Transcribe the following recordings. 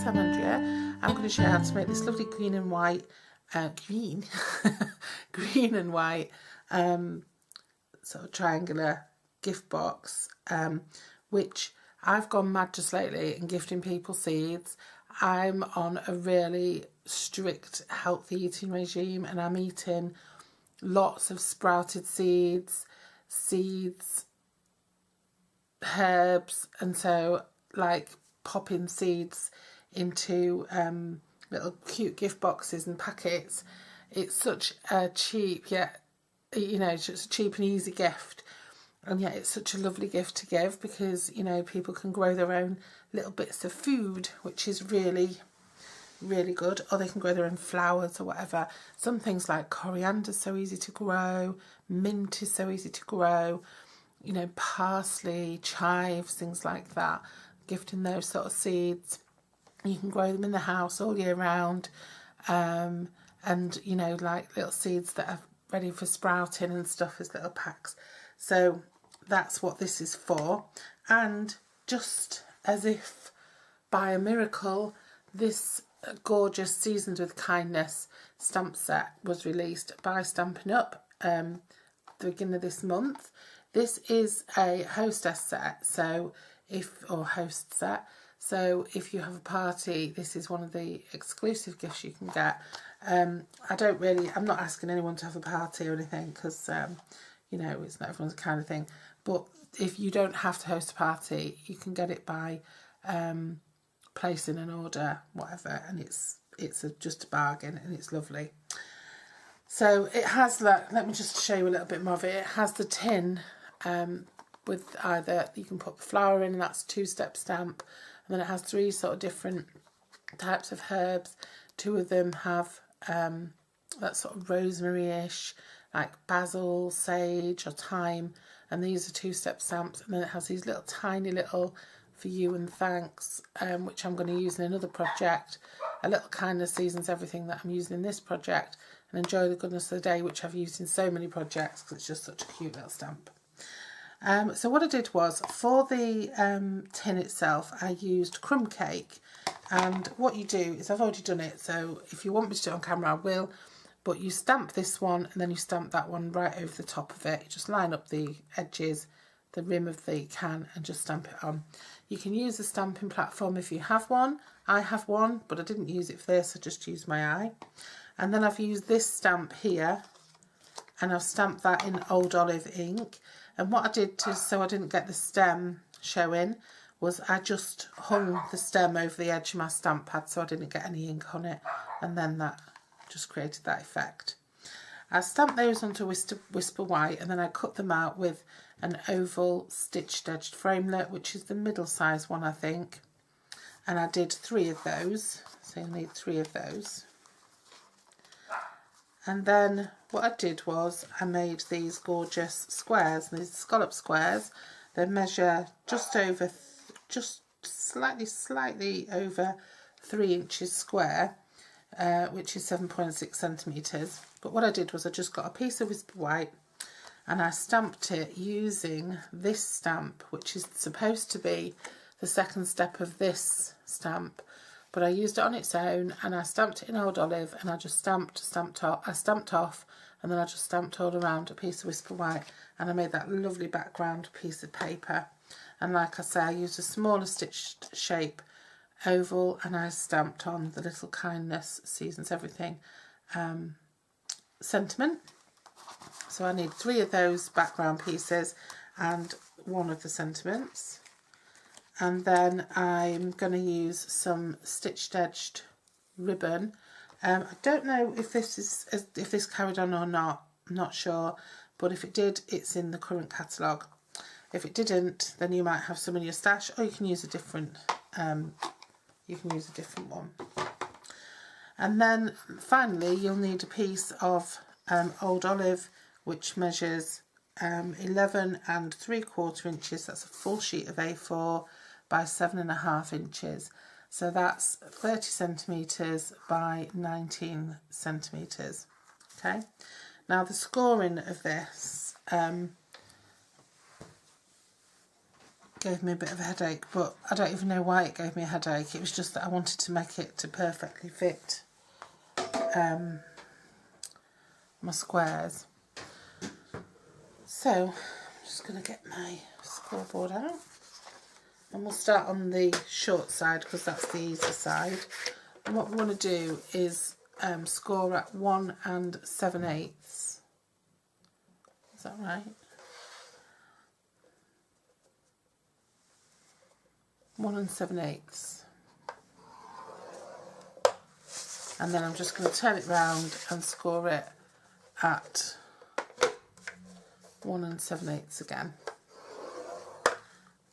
time, Andrea, I'm going to show you how to make this lovely green and white, green and white sort of triangular gift box, which I've gone mad just lately in gifting people seeds. I'm on a really strict healthy eating regime, and I'm eating lots of sprouted seeds, herbs, and so like popping seeds into little cute gift boxes and packets. It's such a cheap, yet, you know, it's just a cheap and easy gift, and yet it's such a lovely gift to give, because, you know, people can grow their own little bits of food, which is really good, or they can grow their own flowers or whatever. Some things like coriander is so easy to grow, mint is so easy to grow, you know, parsley, chives, things like that. Gifting those sort of seeds, you can grow them in the house all year round, and, you know, like little seeds that are ready for sprouting and stuff as little packs. So that's what this is for. And just as if by a miracle, this gorgeous Seasoned with Kindness stamp set was released by Stampin' Up the beginning of this month. This is a hostess set, host set. So if you have a party, this is one of the exclusive gifts you can get. I'm not asking anyone to have a party or anything, because you know, it's not everyone's kind of thing. But if you don't have to host a party, you can get it by placing an order, whatever, and it's just a bargain, and it's lovely. So it has, let me just show you a little bit more of it. It has the tin with either, you can put the flower in, and that's a 2-step stamp, and then it has 3 sort of different types of herbs. 2 of them have that sort of rosemary-ish, like basil, sage or thyme, and these are 2-step stamps. And then it has these little tiny little for you and thanks, which I'm going to use in another project. A little kindness seasons everything that I'm using in this project, and enjoy the goodness of the day, which I've used in so many projects because it's just such a cute little stamp. So what I did was, for the tin itself, I used crumb cake. And what you do is, I've already done it, so if you want me to do it on camera, I will. But you stamp this one, and then you stamp that one right over the top of it. You just line up the edges, the rim of the can, and just stamp it on. You can use a stamping platform if you have one. I have one, but I didn't use it for this, I just used my eye. And then I've used this stamp here, and I've stamped that in Old Olive ink. And what I did so I didn't get the stem showing, was I just hung the stem over the edge of my stamp pad so I didn't get any ink on it, and then that just created that effect. I stamped those onto Whisper White, and then I cut them out with an oval stitched edged framelit, which is the middle size one, I think. And I did 3 of those, so you'll need 3 of those. And then what I did was, I made these gorgeous squares, these scallop squares. They measure just slightly over 3 inches square, which is 7.6 centimetres. But what I did was, I just got a piece of Whisper White, and I stamped it using this stamp, which is supposed to be the second step of this stamp, but I used it on its own, and I stamped it in Old Olive, and I just stamped off, and then I just stamped all around a piece of Whisper White, and I made that lovely background piece of paper. And like I say, I used a smaller stitched shape oval, and I stamped on the little kindness seasons everything sentiment. So I need 3 of those background pieces and 1 of the sentiments. And then I'm going to use some stitched edged ribbon. I don't know if this carried on or not, I'm not sure, but if it did, it's in the current catalogue. If it didn't, then you might have some in your stash, or you can use a different one. And then finally, you'll need a piece of Old Olive, which measures 11 3/4 inches. That's a full sheet of A4 by 7.5 inches. So that's 30 centimetres by 19 centimetres. Okay. Now the scoring of this gave me a bit of a headache, but I don't even know why it gave me a headache. It was just that I wanted to make it to perfectly fit my squares. So I'm just going to get my scoreboard out, and we'll start on the short side because that's the easy side. And what we want to do is score at 1 7/8. Is that right? 1 7/8. And then I'm just going to turn it round and score it at 1 7/8 again.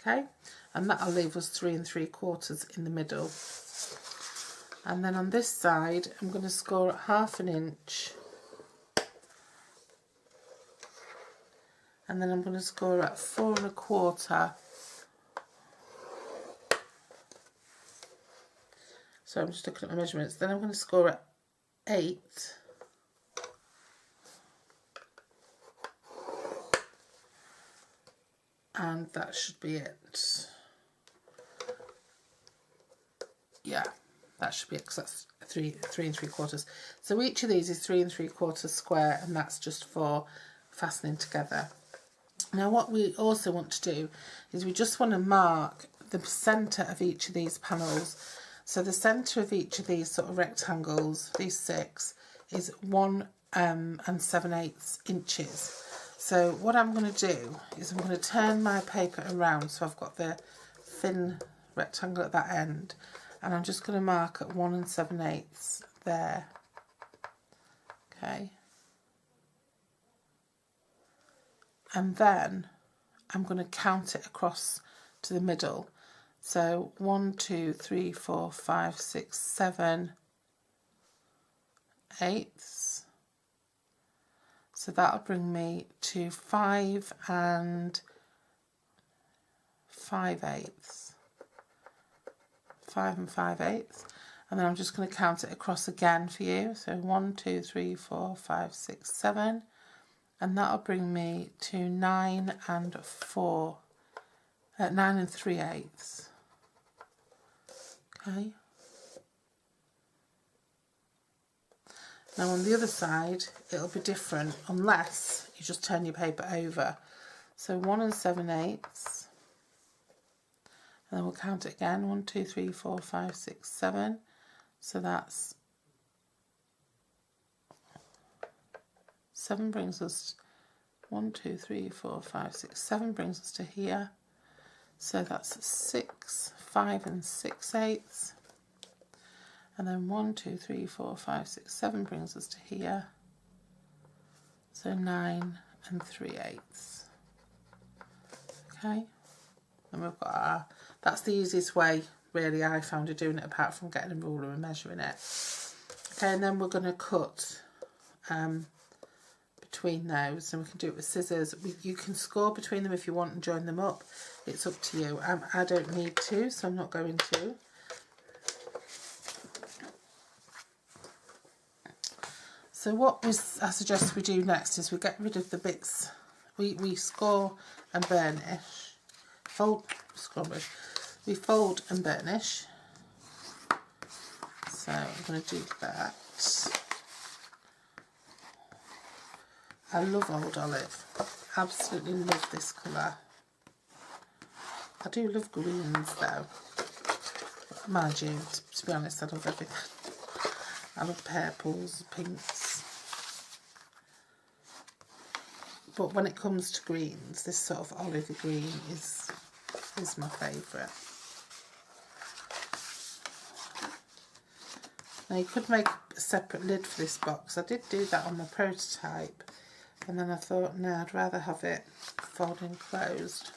Okay, and that'll leave us 3 3/4 in the middle. And then on this side, I'm going to score at 1/2 inch. And then I'm going to score at 4 1/4. So I'm just looking at my measurements. Then I'm going to score at 8. And that should be it. Yeah, that should be it, because that's 3 3/4. So each of these is 3 3/4 square, and that's just for fastening together. Now what we also want to do is we just want to mark the centre of each of these panels. So the centre of each of these sort of rectangles, these 6, is 1 7/8 inches. So what I'm going to do is I'm going to turn my paper around so I've got the thin rectangle at that end, and I'm just going to mark at 1 7/8 there. Okay. And then I'm going to count it across to the middle. So 1 2 3 4 5 6 7 eighths. So that'll bring me to 5 5/8. 5 5/8. And then I'm just going to count it across again for you. So 1 2 3 4 5 6 7. And that'll bring me to 9 3/8. Okay. Now on the other side, it'll be different unless you just turn your paper over. So 1 7/8. And then we'll count it again. 1 2 3 4 5 6 7. So that's 7 brings us 1 2 3 4 5 6 7 brings us to here. So that's 6 5 6/8. And then 1 2 3 4 5 6 7 brings us to here. So 9 3/8. Okay. And we've got our, that's the easiest way really I found of doing it, apart from getting a ruler and measuring it. Okay, and then we're going to cut between those, and we can do it with scissors. You can score between them if you want and join them up. It's up to you. I don't need to, so I'm not going to. So what I suggest we do next is we get rid of the bits. We score and burnish. We fold and burnish. So I'm going to do that. I love Old Olive. Absolutely love this colour. I do love greens though. But mind you, to be honest, I love everything. I love purples, pinks. But when it comes to greens, this sort of olive green is my favourite. Now you could make a separate lid for this box. I did do that on my prototype, and then I thought, no, I'd rather have it folding closed.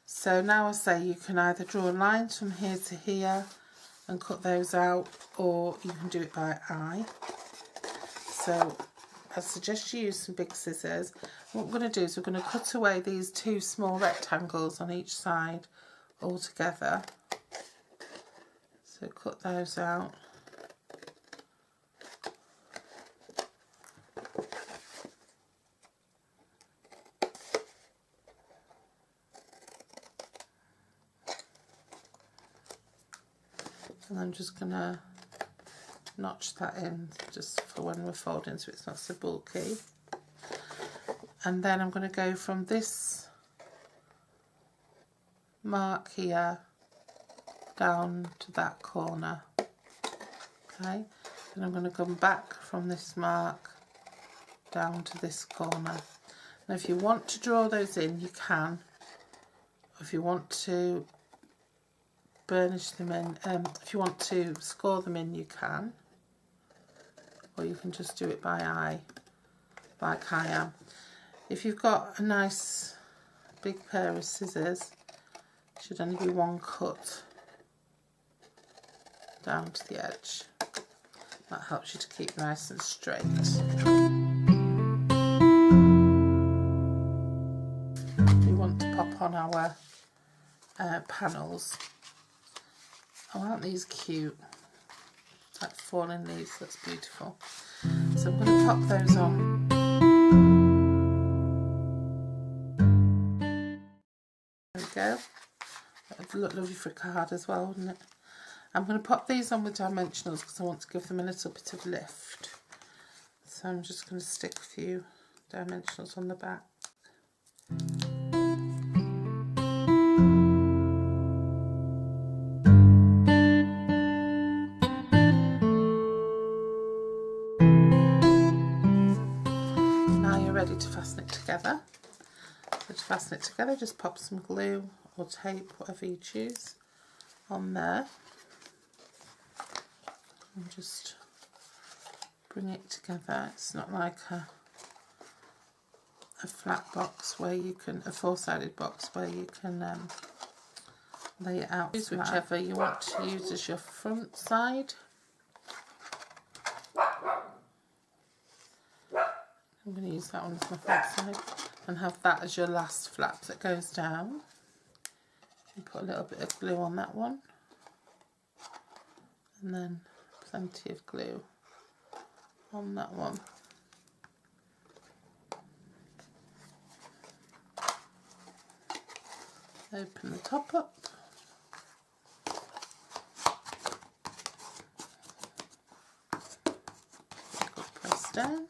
So now I say you can either draw lines from here to here and cut those out, or you can do it by eye. So I suggest you use some big scissors. What we're going to do is we're going to cut away these 2 small rectangles on each side all together. So cut those out. And I'm just going to notch that in just for when we're folding so it's not so bulky. And then I'm going to go from this mark here down to that corner. Okay, then I'm going to come back from this mark down to this corner. Now if you want to draw those in, you can. If you want to burnish them in, if you want to score them in, you can. Or you can just do it by eye, like I am. If you've got a nice big pair of scissors, it should only be one cut down to the edge. That helps you to keep nice and straight. We want to pop on our panels. Oh, aren't these cute? Like falling leaves, that's beautiful. So I'm going to pop those on. There we go. That would look lovely for a card as well, wouldn't it? I'm going to pop these on with dimensionals because I want to give them a little bit of lift. So I'm just going to stick a few dimensionals on the back. Ready to fasten it together. So to fasten it together, just pop some glue or tape, whatever you choose, on there and just bring it together. It's not like a flat box where you can, a four-sided box where you can lay it out. Use whichever you want to use as your front side. I'm going to use that one as my front side and have that as your last flap that goes down. And put a little bit of glue on that one. And then plenty of glue on that one. Open the top up. Good press down.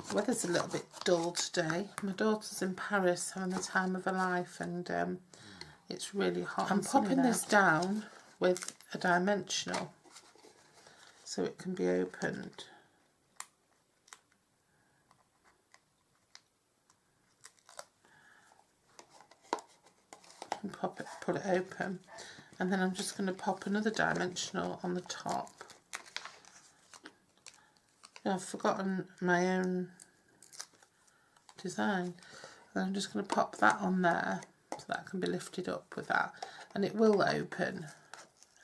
The weather's a little bit dull today. My daughter's in Paris having the time of her life, and it's really hot. I'm popping this down with a dimensional so it can be opened. And pull it open, and then I'm just going to pop another dimensional on the top. Now, I've forgotten my own design, and I'm just going to pop that on there so that can be lifted up with that, and it will open.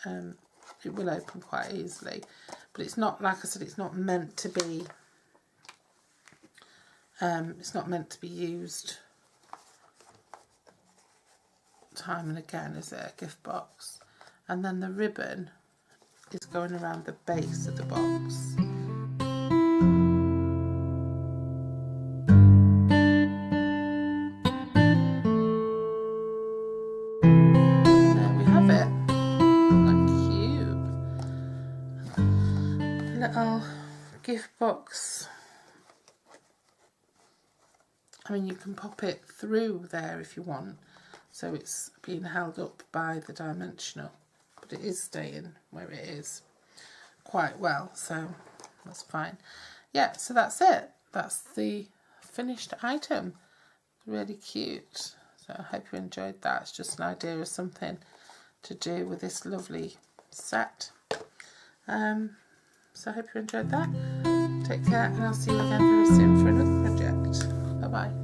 It will open quite easily, but it's not, like I said, it's not meant to be. It's not meant to be used time and again, is it? A gift box, and then the ribbon is going around the base of the box. Little gift box. I mean, you can pop it through there if you want, so it's being held up by the dimensional, but it is staying where it is quite well, so that's fine. Yeah, so that's it. That's the finished item. Really cute. So I hope you enjoyed that. It's just an idea of something to do with this lovely set. So I hope you enjoyed that. Take care, and I'll see you again very soon for another project. Bye bye.